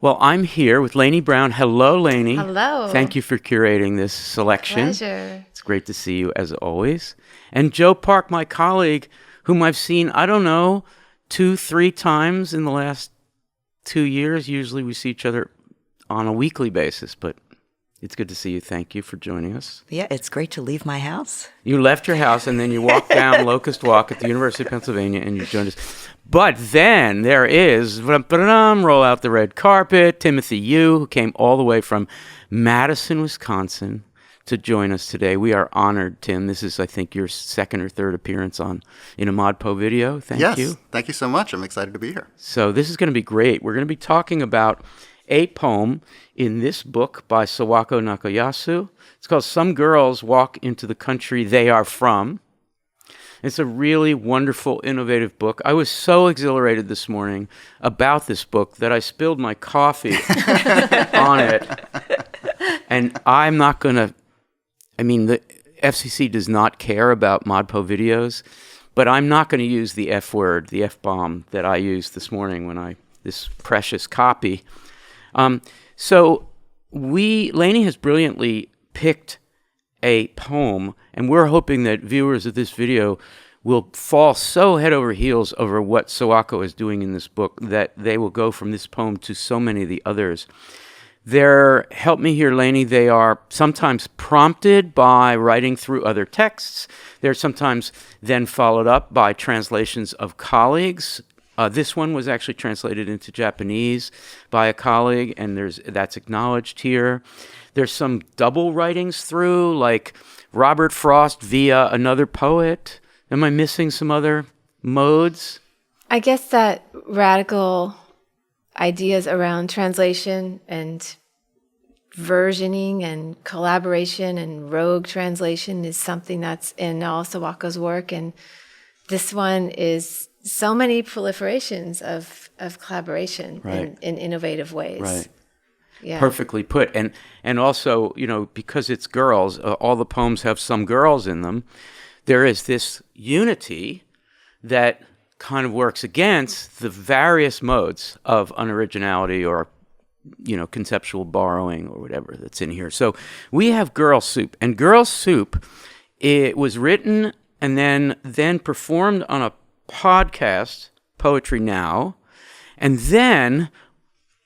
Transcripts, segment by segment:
Well, I'm here with Laynie Browne. Hello, Laynie. Hello. Thank you for curating this selection. Pleasure. It's great to see you, as always. And Joe Park, my colleague, whom I've seen, 2-3 times in the last 2 years. Usually we see each other on a weekly basis, but it's good to see you. Thank you for joining us. Yeah, it's great to leave my house. You left your house and then you walked down Locust Walk at the University of Pennsylvania and you joined us. But then there is, roll out the red carpet, Timothy Yu, who came all the way from Madison, Wisconsin to join us today. We are honored, Tim. This is, I think, your second or third appearance in a ModPo video. Thank you. Yes, thank you so much. I'm excited to be here. So this is going to be great. We're going to be talking about a poem in this book by Sawako Nakayasu. It's called Some Girls Walk into the Country They Are From. It's a really wonderful, innovative book. I was so exhilarated this morning about this book that I spilled my coffee on it. And I'm not going to, the FCC does not care about ModPo videos, but I'm not going to use the F word, the F-bomb that I used this morning this precious copy. So Laynie has brilliantly picked a poem, and we're hoping that viewers of this video will fall so head over heels over what Sawako is doing in this book that they will go from this poem to so many of the others. Help me here, Laynie, they are sometimes prompted by writing through other texts. They're sometimes then followed up by translations of colleagues. This one was actually translated into Japanese by a colleague, and that's acknowledged here. There's some double writings through, like Robert Frost via another poet. Am I missing some other modes? I guess that radical ideas around translation and versioning and collaboration and rogue translation is something that's in all Sawako's work. And this one is so many proliferations of collaboration in innovative ways. Right. Yeah. Perfectly put. And also, because it's girls, all the poems have some girls in them. There is this unity that kind of works against the various modes of unoriginality or, conceptual borrowing or whatever that's in here. So we have Girl Soup. And Girl Soup, it was written and then performed on a podcast, Poetry Now. And then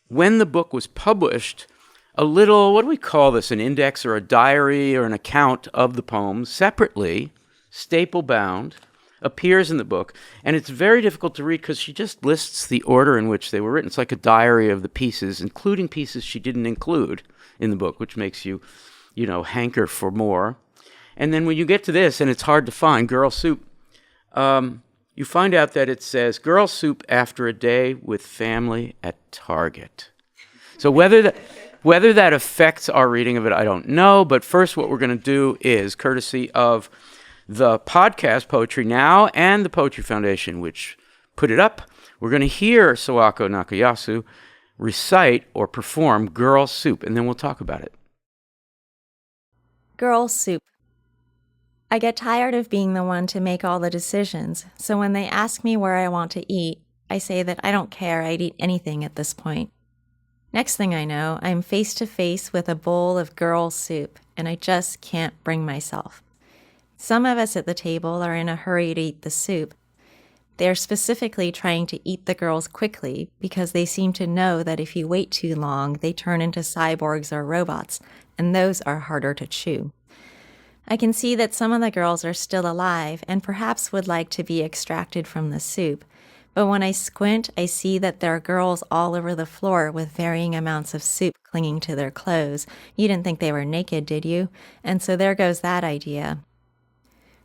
when the book was published, a little, what do we call this, an index or a diary or an account of the poems separately, staple bound, appears in the book. And it's very difficult to read because she just lists the order in which they were written. It's like a diary of the pieces, including pieces she didn't include in the book, which makes you, hanker for more. And then when you get to this, and it's hard to find, Girl Soup, you find out that it says, Girl Soup after a day with family at Target. So whether that affects our reading of it, I don't know. But first, what we're going to do is, courtesy of the podcast Poetry Now and the Poetry Foundation, which put it up, we're going to hear Sawako Nakayasu recite or perform Girl Soup, and then we'll talk about it. Girl Soup. I get tired of being the one to make all the decisions, so when they ask me where I want to eat, I say that I don't care, I'd eat anything at this point. Next thing I know, I'm face to face with a bowl of girl soup, and I just can't bring myself. Some of us at the table are in a hurry to eat the soup. They are specifically trying to eat the girls quickly because they seem to know that if you wait too long, they turn into cyborgs or robots, and those are harder to chew. I can see that some of the girls are still alive and perhaps would like to be extracted from the soup, but when I squint, I see that there are girls all over the floor with varying amounts of soup clinging to their clothes. You didn't think they were naked, did you? And so there goes that idea.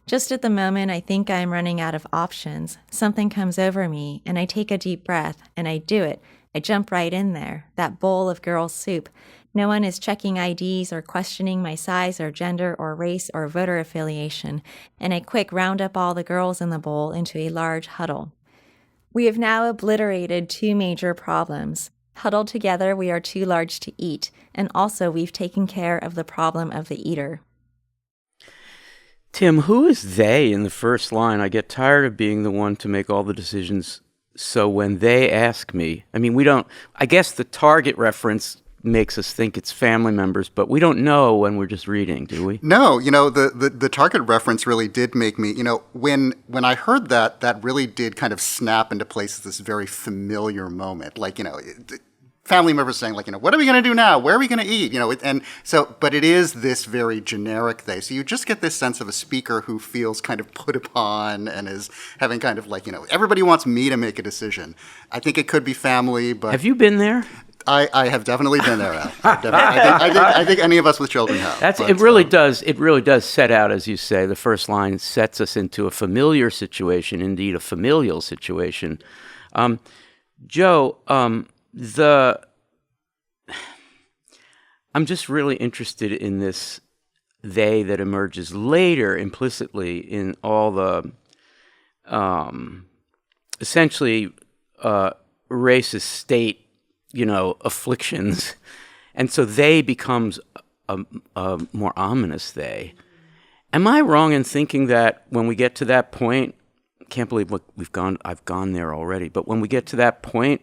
Just at the moment I think I'm running out of options, something comes over me and I take a deep breath and I do it. I jump right in there, that bowl of girl soup. No one is checking IDs or questioning my size or gender or race or voter affiliation, and I quick round up all the girls in the bowl into a large huddle. We have now obliterated 2 major problems. Huddled together, we are too large to eat, and also we've taken care of the problem of the eater. Tim, who is they in the first line? I get tired of being the one to make all the decisions so when they ask me, I mean, we don't, I guess the target reference makes us think it's family members, but we don't know when we're just reading, do we? No, the target reference really did make me, when I heard that, that really did kind of snap into place this very familiar moment. Like, family members saying, like, what are we going to do now? Where are we going to eat? And so, but it is this very generic thing. So you just get this sense of a speaker who feels kind of put upon and is having kind of like, everybody wants me to make a decision. I think it could be family, but... Have you been there? I have definitely been there, Al. I think any of us with children have. It really does set out, as you say. The first line sets us into a familiar situation, indeed a familial situation. Joe, I'm just really interested in this they that emerges later implicitly in all the essentially racist state, afflictions. And so they becomes a more ominous they. Am I wrong in thinking that when we get to that point, can't believe I've gone there already, but when we get to that point,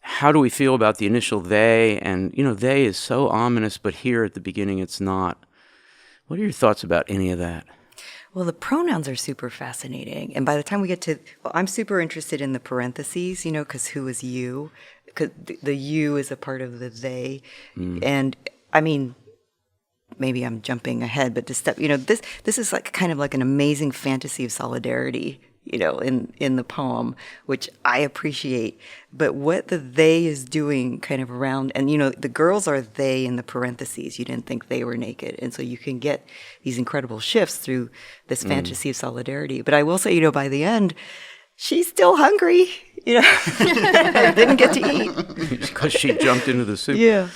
how do we feel about the initial they? And, they is so ominous, but here at the beginning it's not. What are your thoughts about any of that? Well, the pronouns are super fascinating. And by the time we get to, I'm super interested in the parentheses, because who is you? Because the you is a part of the they. And I mean, maybe I'm jumping ahead, but this is like kind of like an amazing fantasy of solidarity, in the poem, which I appreciate. But what the they is doing kind of around, and the girls are they in the parentheses. You didn't think they were naked. And so you can get these incredible shifts through this fantasy of solidarity. But I will say, by the end, she's still hungry, didn't get to eat. Because she jumped into the soup. Yeah.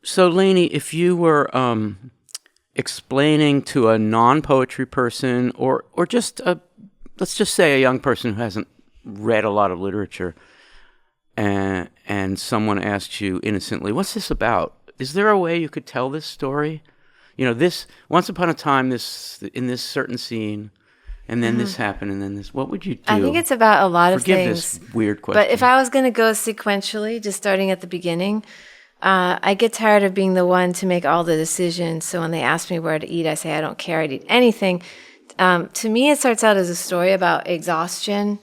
So, Laynie, if you were explaining to a non-poetry person or just let's just say a young person who hasn't read a lot of literature, and someone asked you innocently, what's this about? Is there a way you could tell this story? This, once upon a time, in this certain scene, and then this happened, and then this, what would you do? I think it's about a lot of things. Forgive this weird question. But if I was going to go sequentially, just starting at the beginning, I get tired of being the one to make all the decisions. So when they ask me where to eat, I say, I don't care, I'd eat anything. To me, it starts out as a story about exhaustion.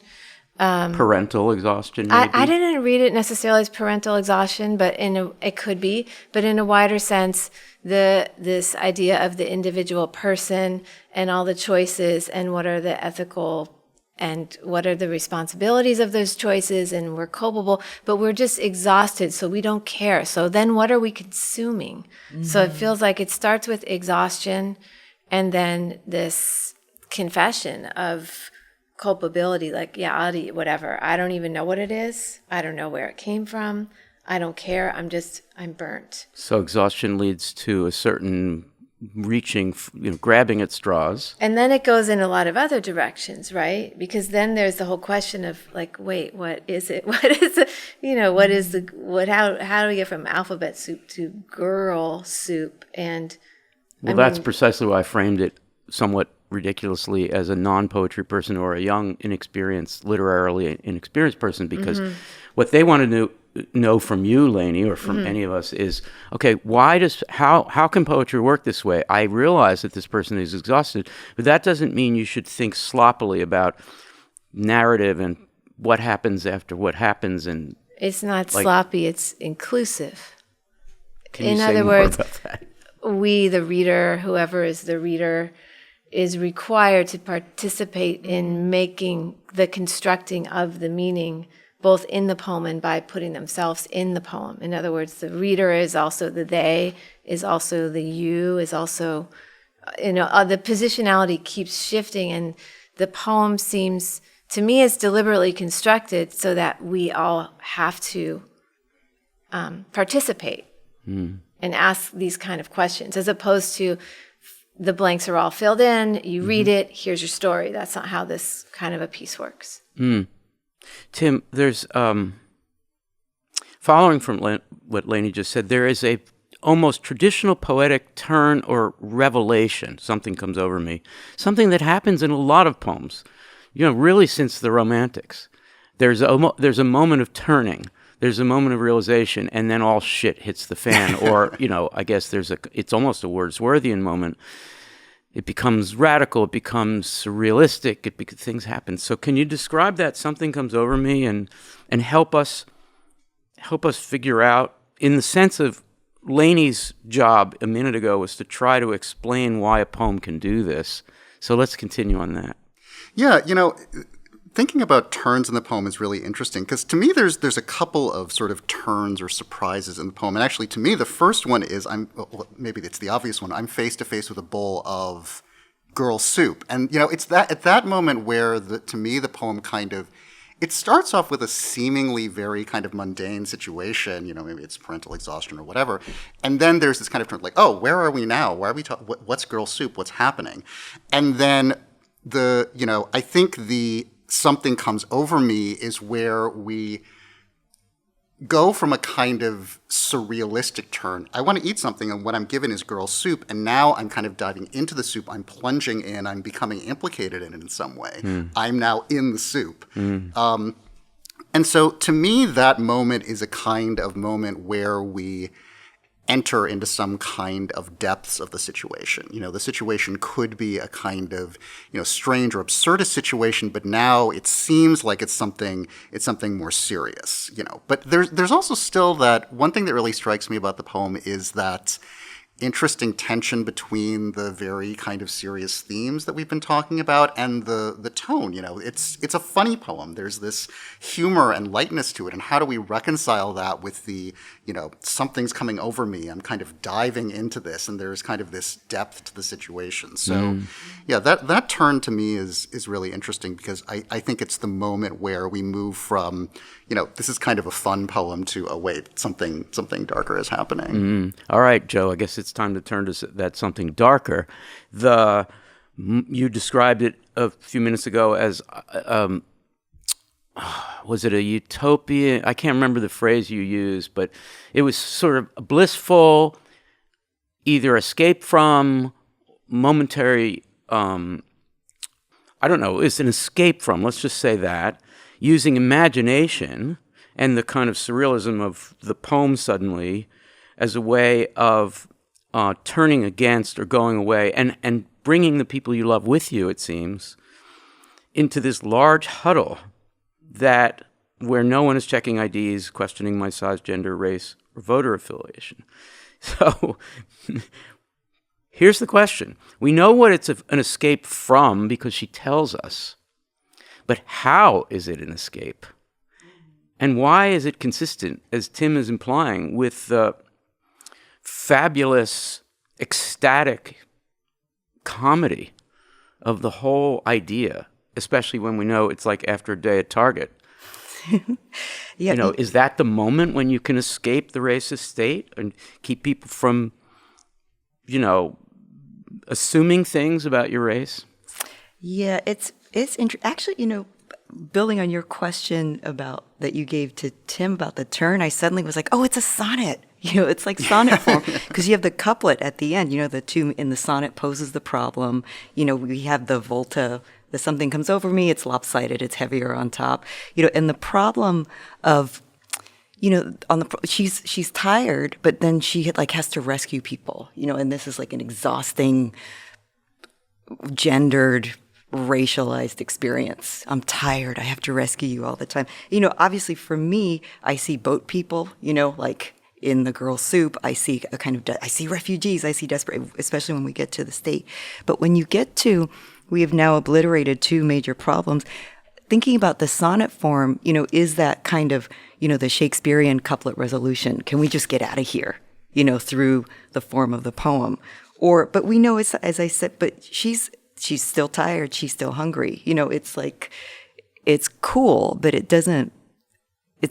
Parental exhaustion, maybe? I didn't read it necessarily as parental exhaustion, but it could be. But in a wider sense, this idea of the individual person and all the choices and what are the ethical and what are the responsibilities of those choices, and we're culpable, but we're just exhausted, so we don't care. So then what are we consuming? Mm-hmm. So it feels like it starts with exhaustion and then this confession of culpability, like, yeah, I'll eat whatever. I don't even know what it is. I don't know where it came from. I don't care. I'm burnt. So exhaustion leads to a certain reaching, grabbing at straws. And then it goes in a lot of other directions, right? Because then there's the whole question of like, wait, what is it? What is it? How do we get from alphabet soup to girl soup? And that's precisely why I framed it somewhat ridiculously as a non-poetry person or a young, literarily inexperienced person, because what they want to know from you, Laynie, or from any of us is, okay, how can poetry work this way? I realize that this person is exhausted, but that doesn't mean you should think sloppily about narrative and what happens after what happens. And it's not sloppy, it's inclusive. Can you say more about that? We, the reader, whoever is the reader, is required to participate in making the constructing of the meaning, both in the poem and by putting themselves in the poem. In other words, the reader is also the they, is also the you, is also, the positionality keeps shifting, and the poem seems, to me, is deliberately constructed so that we all have to participate and ask these kind of questions, as opposed to the blanks are all filled in, you read it, here's your story. That's not how this kind of a piece works. Tim, there's, following from what Laynie just said, there is a almost traditional poetic turn or revelation. Something comes over me. Something that happens in a lot of poems, really since the Romantics. there's a moment of turning. There's a moment of realization, and then all shit hits the fan. Or, I guess it's almost a Wordsworthian moment. It becomes radical. It becomes surrealistic. Things happen. So can you describe that? Something comes over me and help us figure out, in the sense of Laynie's job a minute ago was to try to explain why a poem can do this. So let's continue on that. Yeah, thinking about turns in the poem is really interesting because to me there's a couple of sort of turns or surprises in the poem. And actually to me the first one is maybe it's the obvious one. I'm face to face with a bowl of girl soup. And it's that at that moment where to me the poem kind of it starts off with a seemingly very kind of mundane situation, maybe it's parental exhaustion or whatever. And then there's this kind of turn like, oh, where are we now? Why are we talking? What's girl soup? What's happening? And then I think the something comes over me is where we go from a kind of surrealistic turn. I want to eat something, and what I'm given is girl soup, and now I'm kind of diving into the soup. I'm plunging in. I'm becoming implicated in it in some way. I'm now in the soup. And so to me, that moment is a kind of moment where we enter into some kind of depths of the situation. The situation could be a kind of, strange or absurdist situation, but now it seems like it's something more serious, But there's also still that one thing that really strikes me about the poem is that interesting tension between the very kind of serious themes that we've been talking about and the tone. It's a funny poem. There's this humor and lightness to it, and how do we reconcile that with the something's coming over me, I'm kind of diving into this, and there's kind of this depth to the situation. So yeah, that turn to me is really interesting because I think it's the moment where we move from this is kind of a fun poem to wait, something darker is happening. All right, Joe, I guess it's time to turn to that something darker. You described it a few minutes ago as, was it a utopia? I can't remember the phrase you used, but it was sort of blissful, either escape from, momentary, I don't know, it's an escape from, let's just say that, using imagination and the kind of surrealism of the poem suddenly as a way of turning against or going away and bringing the people you love with you, it seems, into this large huddle where no one is checking IDs, questioning my size, gender, race, or voter affiliation. So here's the question. We know what it's an escape from because she tells us. But how is it an escape? And why is it consistent, as Tim is implying, with the fabulous, ecstatic comedy of the whole idea, especially when we know it's like after a day at Target? Yeah. Is that the moment when you can escape the racist state and keep people from, assuming things about your race? Yeah, it's actually, building on your question about that you gave to Tim about the turn, I suddenly was like, oh, it's a sonnet. It's like sonnet form because you have the couplet at the end. The two in the sonnet poses the problem. We have the volta. The something comes over me. It's lopsided. It's heavier on top. And the problem of she's tired, but then she has to rescue people. And this is like an exhausting, gendered, racialized experience. I'm tired. I have to rescue you all the time. Obviously for me, I see boat people, like in the girl soup, I see I see refugees, I see desperate, especially when we get to the state. But when you get to, we have now obliterated two major problems. Thinking about the sonnet form, is that kind of, the Shakespearean couplet resolution? Can we just get out of here, through the form of the poem? But we know, as I said, but she's still tired. She's still hungry. It's like, it's cool, but it's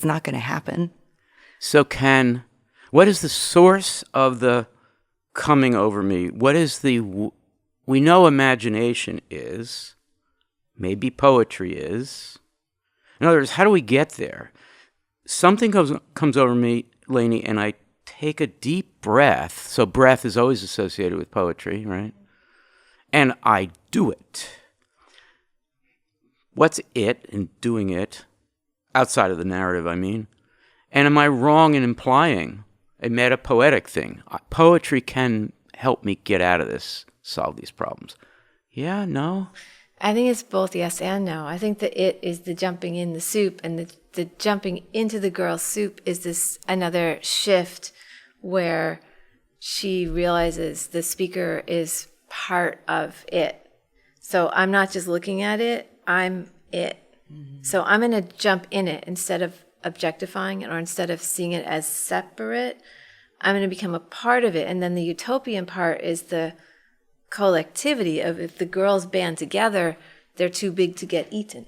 not going to happen. So what is the source of the coming over me? We know imagination is, maybe poetry is. In other words, how do we get there? Something comes over me, Laynie, and I take a deep breath. So breath is always associated with poetry, right? And I do it. What's it in doing it? outside of the narrative, I mean. And am I wrong in implying a meta-poetic thing? Poetry can help me get out of this, solve these problems. Yeah, no? I think it's both yes and no. I think that it is the jumping in the soup, and the jumping into the girl's soup is this another shift where she realizes the speaker is part of it. So I'm not just looking at it, I'm it. Mm-hmm. So I'm going to jump in it instead of objectifying it, or instead of seeing it as separate. I'm going to become a part of it. And then the utopian part is the collectivity of, if the girls band together, they're too big to get eaten.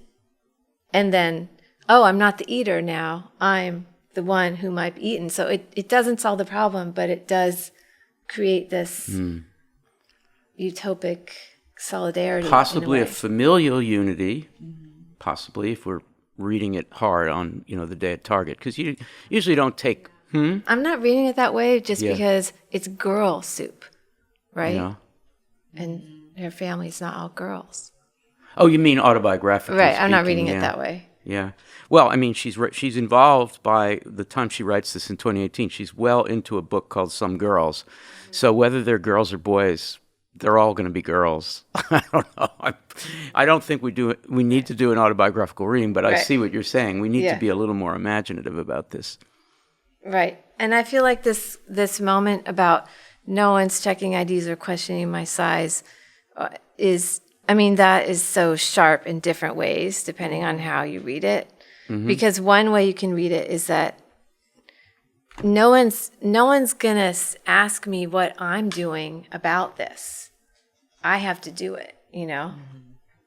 And then, oh, I'm not the eater now. I'm the one who might be eaten. So it doesn't solve the problem, but it does create this utopic solidarity. Possibly a familial unity, possibly if we're reading it hard on, the day at Target. Because you usually don't take, I'm not reading it that way just because it's girl soup, right? Yeah. And her family's not all girls. Oh, you mean autobiographically Right, I'm not speaking, reading it that way. Yeah. Well, I mean, she's involved by the time she writes this in 2018. She's well into a book called Some Girls. So whether they're girls or boys, they're all going to be girls. I don't know. I don't think we need to do an autobiographical reading, but I see what you're saying. We need to be a little more imaginative about this. Right. And I feel like this moment about no one's checking IDs or questioning my size that is so sharp in different ways, depending on how you read it. Mm-hmm. Because one way you can read it is that no one's going to ask me what I'm doing about this. I have to do it, Mm-hmm.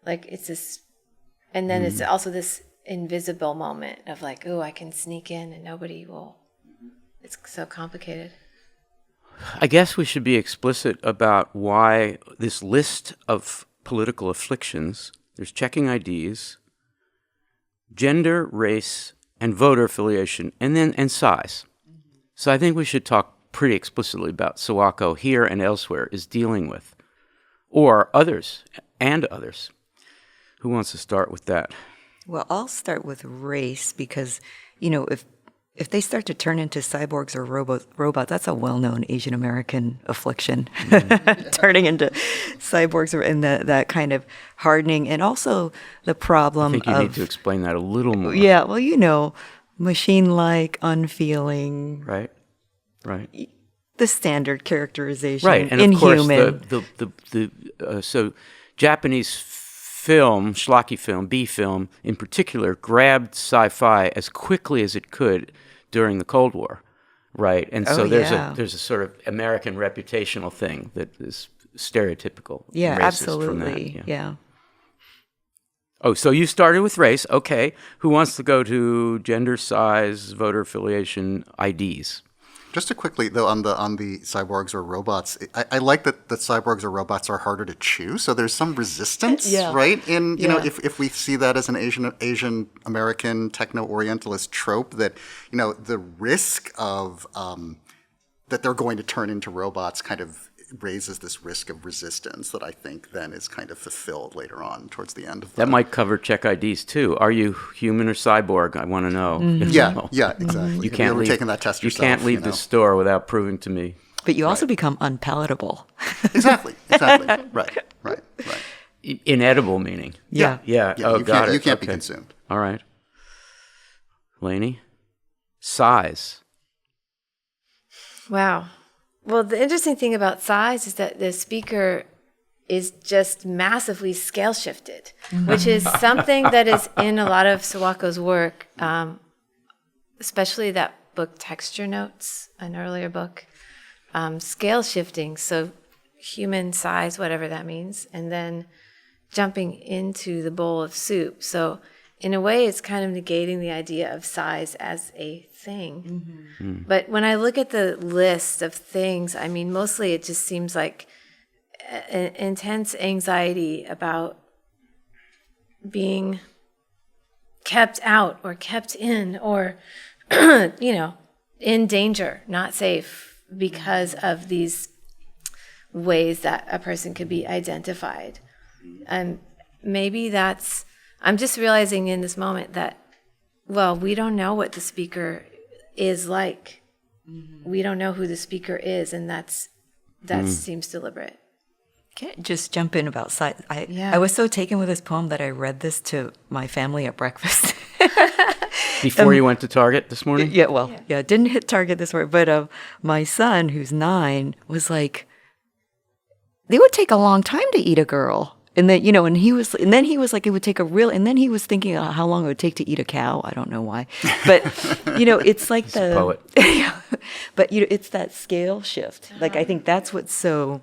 Like it's this, and then it's also this invisible moment of like, oh, I can sneak in and nobody will. It's so complicated. I guess we should be explicit about why this list of political afflictions, there's checking IDs, gender, race, and voter affiliation, and size. So I think we should talk pretty explicitly about Sawako here and elsewhere is dealing with, or others and others. Who wants to start with that? Well, I'll start with race because, if they start to turn into cyborgs or robots, that's a well-known Asian American affliction, turning into cyborgs and that kind of hardening, and also the problem I think you need to explain that a little more. Yeah, well, machine-like, unfeeling, right, the standard characterization, right, and inhuman. Of course, so Japanese film, schlocky film, B film in particular, grabbed sci-fi as quickly as it could during the Cold War, right? And so there's a sort of American reputational thing that is stereotypical. Yeah, racist absolutely. From that. Yeah. Oh, so you started with race. Okay. Who wants to go to gender, size, voter affiliation, IDs? Just to quickly, though, on the cyborgs or robots, I like that cyborgs or robots are harder to choose. So there's some resistance, right? In if we see that as an Asian American techno-orientalist trope, that the risk of that they're going to turn into robots kind of raises this risk of resistance that I think then is kind of fulfilled later on towards the end of that might cover check IDs too. Are you human or cyborg? I want to know. Mm-hmm. Yeah, exactly. You can't leave, taking that test yourself. You can't leave the store without proving to me. But you also become unpalatable. Exactly. Right. Inedible meaning. Yeah. Oh, got it. You can't be consumed. All right. Laynie? Size. Wow. Well, the interesting thing about size is that the speaker is just massively scale shifted, which is something that is in a lot of Sawako's work, especially that book Texture Notes, an earlier book, scale shifting, so human size, whatever that means, and then jumping into the bowl of soup. So in a way, it's kind of negating the idea of size as a thing. Mm-hmm. But when I look at the list of things, I mean, mostly it just seems like an intense anxiety about being kept out or kept in or, in danger, not safe because of these ways that a person could be identified. And maybe I'm just realizing in this moment that well, we don't know what the speaker is like. We don't know who the speaker is, and that seems deliberate. Can I just jump in about size? Yeah. I was so taken with this poem that I read this to my family at breakfast. Before you went to Target this morning? Yeah, didn't hit Target this morning, but my son, who's 9, was like, they would take a long time to eat a girl. And then, and then he was like, it would take and then he was thinking how long it would take to eat a cow. I don't know why. But, it's like He's a poet. But, it's that scale shift. Like, I think that's what's so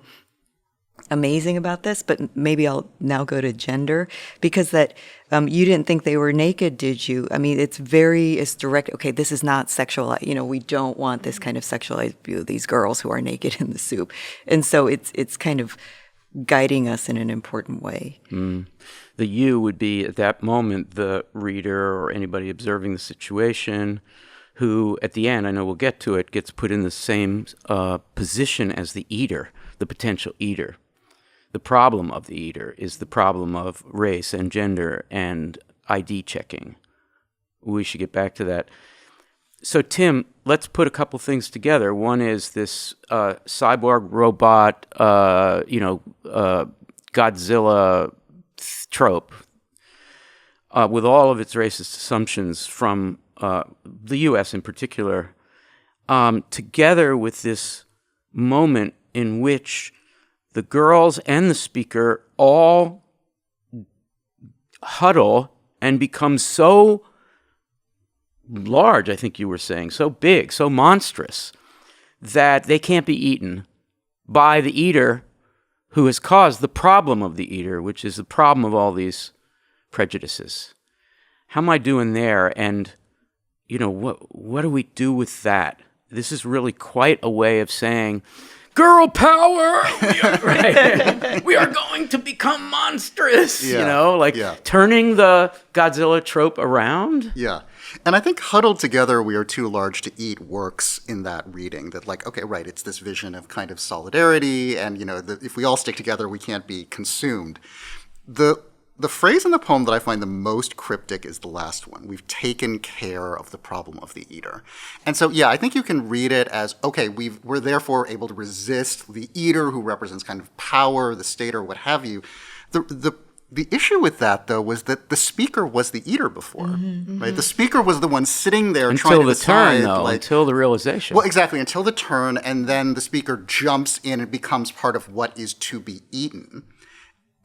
amazing about this. But maybe I'll now go to gender, because that you didn't think they were naked, did you? I mean, it's direct. Okay, this is not sexual. We don't want this kind of sexualized view of these girls who are naked in the soup. And so it's kind of guiding us in an important way. The you would be, at that moment, the reader or anybody observing the situation who, at the end, I know we'll get to it, gets put in the same position as the eater, the potential eater. The problem of the eater is the problem of race and gender and ID checking. We should get back to that. So, Tim, let's put a couple things together. One is this cyborg robot, Godzilla trope with all of its racist assumptions from the U.S. in particular, together with this moment in which the girls and the speaker all huddle and become so large, I think you were saying, so big, so monstrous, that they can't be eaten by the eater who has caused the problem of the eater, which is the problem of all these prejudices. How am I doing there? And, what do we do with that? This is really quite a way of saying, girl power! We are going to become monstrous, turning the Godzilla trope around. Yeah. And I think huddled together, we are too large to eat works in that reading. That it's this vision of kind of solidarity, and if we all stick together, we can't be consumed. The phrase in the poem that I find the most cryptic is the last one. We've taken care of the problem of the eater. And so, I think you can read it as, okay, we're therefore able to resist the eater who represents kind of power, the state, or what have you. The issue with that, though, was that the speaker was the eater before, right? The speaker was the one sitting there trying to decide. Until the realization. Well, exactly, until the turn, and then the speaker jumps in and becomes part of what is to be eaten.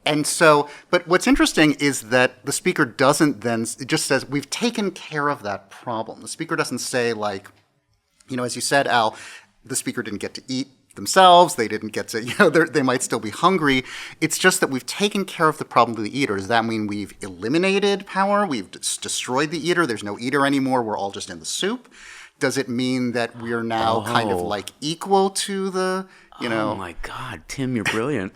And so, but what's interesting is that the speaker doesn't then, it just says, we've taken care of that problem. The speaker doesn't say, as you said, Al, the speaker didn't get to eat themselves, they didn't get to, they might still be hungry. It's just that we've taken care of the problem of the eater. Does that mean we've eliminated power? We've destroyed the eater? There's no eater anymore, we're all just in the soup? Does it mean that we are now kind of equal to the, Oh my God, Tim, you're brilliant.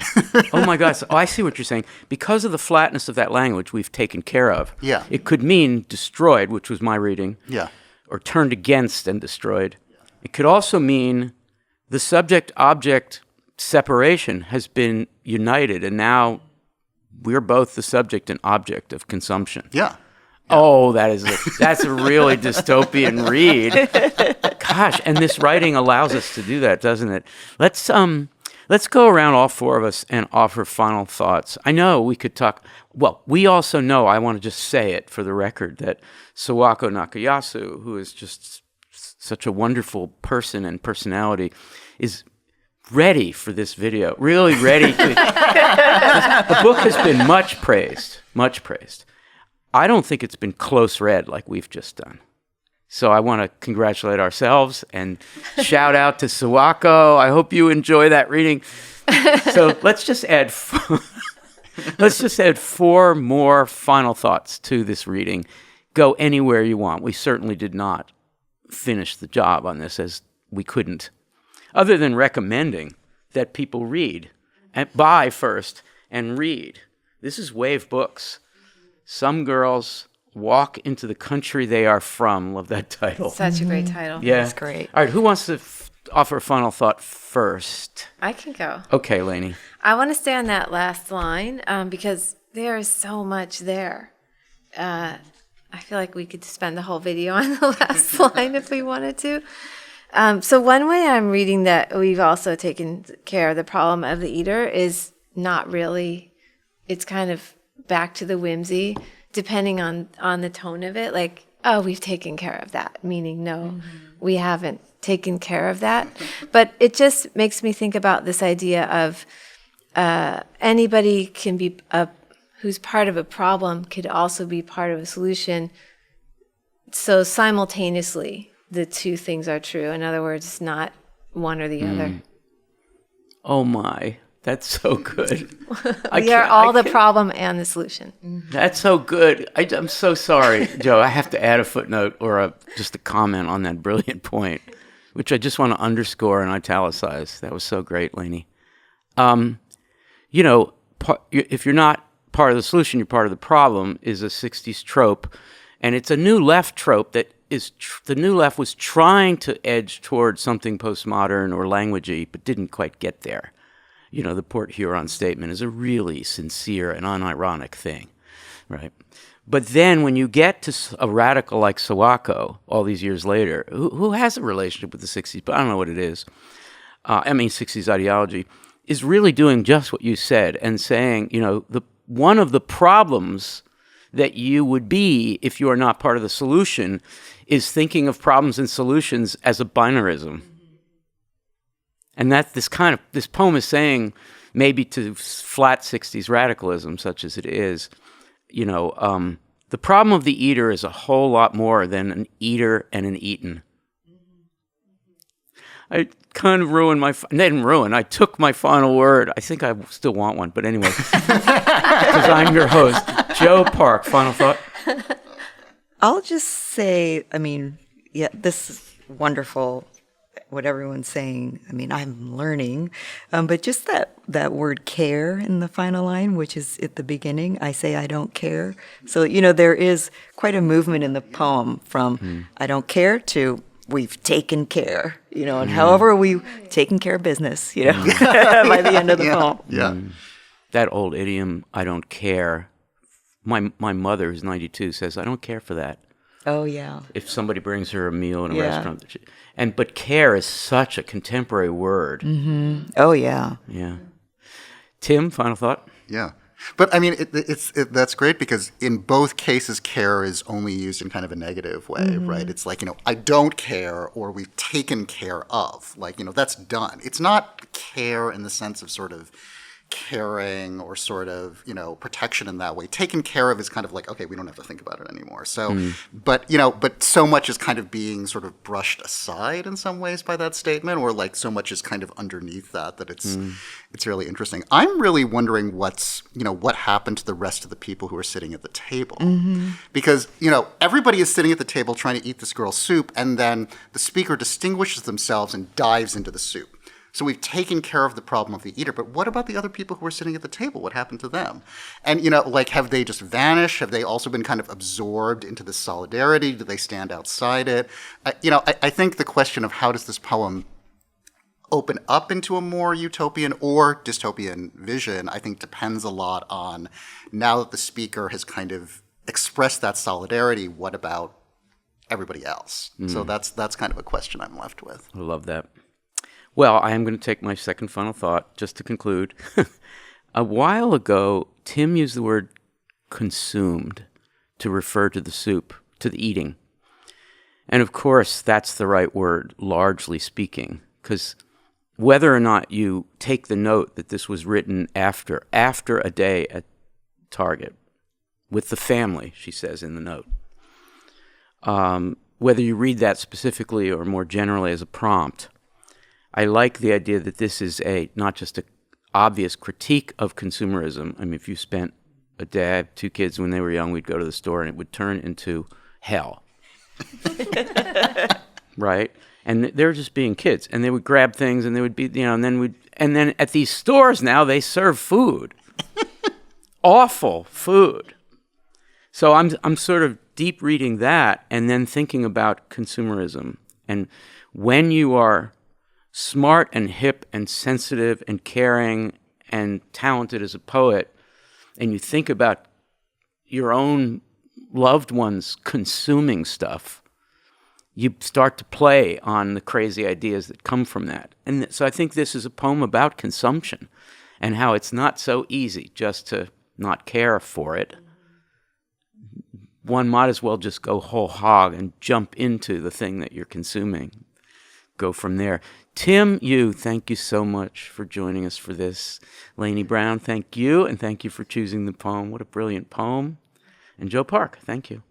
Oh my God, so I see what you're saying. Because of the flatness of that language, we've taken care of. Yeah. It could mean destroyed, which was my reading. Yeah. Or turned against and destroyed. It could also mean the subject-object separation has been united, and now we're both the subject and object of consumption. Yeah. Oh, that's a really dystopian read. Gosh, and this writing allows us to do that, doesn't it? Let's go around, all four of us, and offer final thoughts. I know we could talk. Well, we also know, I want to just say it for the record, that Sawako Nakayasu, who is just such a wonderful person and personality, is ready for this video, really ready to. The book has been much praised. I don't think it's been close read like we've just done. So I want to congratulate ourselves and shout out to Sawako. I hope you enjoy that reading. So let's just add 4 more final thoughts to this reading. Go anywhere you want. We certainly did not finish the job on this, as we couldn't, other than recommending that people read and buy first and read. This is Wave Books. Some Girls Walk into the Country They Are From. Love that title. Such a great title. Yeah. That's great. All right, who wants to offer a final thought first? I can go. Okay, Laynie. I want to stay on that last line because there is so much there. I I feel like we could spend the whole video on the last line if we wanted to. So one way I'm reading that we've also taken care of the problem of the eater is not really, it's kind of back to the whimsy, depending on the tone of it. Like, oh, we've taken care of that, meaning no, we haven't taken care of that. But it just makes me think about this idea of anybody can be who's part of a problem could also be part of a solution. So simultaneously, the two things are true. In other words, it's not one or the other. Oh my, that's so good. We are all the problem and the solution. That's so good. I'm so sorry, Joe. I have to add a footnote or just a comment on that brilliant point, which I just want to underscore and italicize. That was so great, Laynie. If you're not part of the solution, you're part of the problem is a 60s trope. And it's a New Left trope that is the New Left was trying to edge towards something postmodern or languagey, but didn't quite get there. The Port Huron statement is a really sincere and unironic thing, right? But then when you get to a radical like Sawako all these years later, who has a relationship with the 60s, but I don't know what it is, 60s ideology, is really doing just what you said and saying, one of the problems that you would be if you are not part of the solution is thinking of problems and solutions as a binarism. And that this poem is saying, maybe to flat 60s radicalism, such as it is, the problem of the eater is a whole lot more than an eater and an eaten. I kind of ruined I took my final word. I think I still want one, but anyway, because I'm your host. Joe Park, final thought? I'll just say, this is wonderful, what everyone's saying. I'm learning, but just that word care in the final line, which is at the beginning, I say I don't care. So, there is quite a movement in the poem from I don't care to we've taken care, and however we've taken care of business, by the end of the poem. Yeah. That old idiom, I don't care. My mother, who's 92, says, I don't care for that. Oh, yeah. If somebody brings her a meal in a restaurant. But care is such a contemporary word. Mm-hmm. Oh, yeah. Yeah. Tim, final thought? Yeah. But that's great because in both cases, care is only used in kind of a negative way, right? It's like, I don't care or we've taken care of. Like, that's done. It's not care in the sense of sort of caring or sort of, protection in that way. Taken care of is kind of like, okay, we don't have to think about it anymore. So, but so much is kind of being sort of brushed aside in some ways by that statement, or like so much is kind of underneath that it's really interesting. I'm really wondering what happened to the rest of the people who are sitting at the table. Because, everybody is sitting at the table trying to eat this girl's soup, and then the speaker distinguishes themselves and dives into the soup. So we've taken care of the problem of the eater, but what about the other people who are sitting at the table? What happened to them? And, have they just vanished? Have they also been kind of absorbed into this solidarity? Do they stand outside it? I think the question of how does this poem open up into a more utopian or dystopian vision, I think depends a lot on, now that the speaker has kind of expressed that solidarity, what about everybody else? So that's kind of a question I'm left with. I love that. Well, I am going to take my second final thought just to conclude. A while ago, Tim used the word consumed to refer to the soup, to the eating. And of course, that's the right word, largely speaking, because whether or not you take the note that this was written after a day at Target with the family, she says in the note, whether you read that specifically or more generally as a prompt, I like the idea that this is not just an obvious critique of consumerism. If you spent a day, I have 2 kids, when they were young, we'd go to the store and it would turn into hell. Right? And they were just being kids. And they would grab things and they would be, and then at these stores now, they serve food. Awful food. So I'm sort of deep reading that and then thinking about consumerism. And when you are smart and hip and sensitive and caring and talented as a poet, and you think about your own loved ones consuming stuff, you start to play on the crazy ideas that come from that. And so I think this is a poem about consumption and how it's not so easy just to not care for it. One might as well just go whole hog and jump into the thing that you're consuming. Go from there. Tim, thank you so much for joining us for this. Laynie Browne, thank you, and thank you for choosing the poem. What a brilliant poem. And Joe Park, thank you.